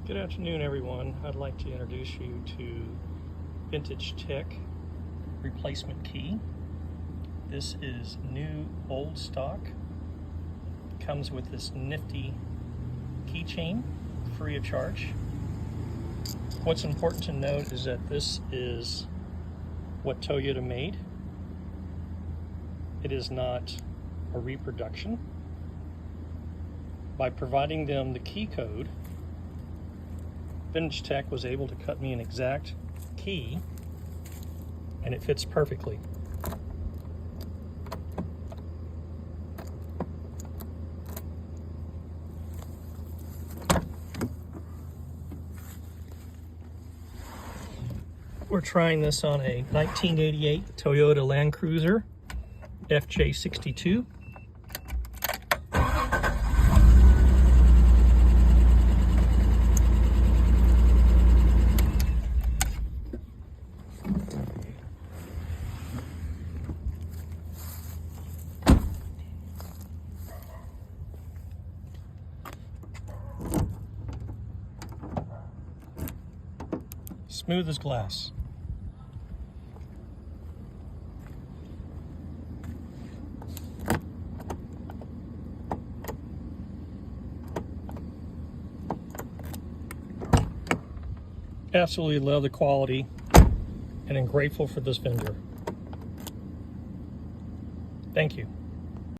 Good afternoon, everyone. I'd like to introduce you to Vintage Tech replacement key. This is new old stock. Comes with this nifty keychain, free of charge. What's important to note is that this is what Toyota made. It is not a reproduction. By providing them the key code, Vintage Tech was able to cut me an exact key, and it fits perfectly. We're trying this on a 1988 Toyota Land Cruiser FJ62. Smooth as glass. Absolutely love the quality and am grateful for this vendor. Thank you.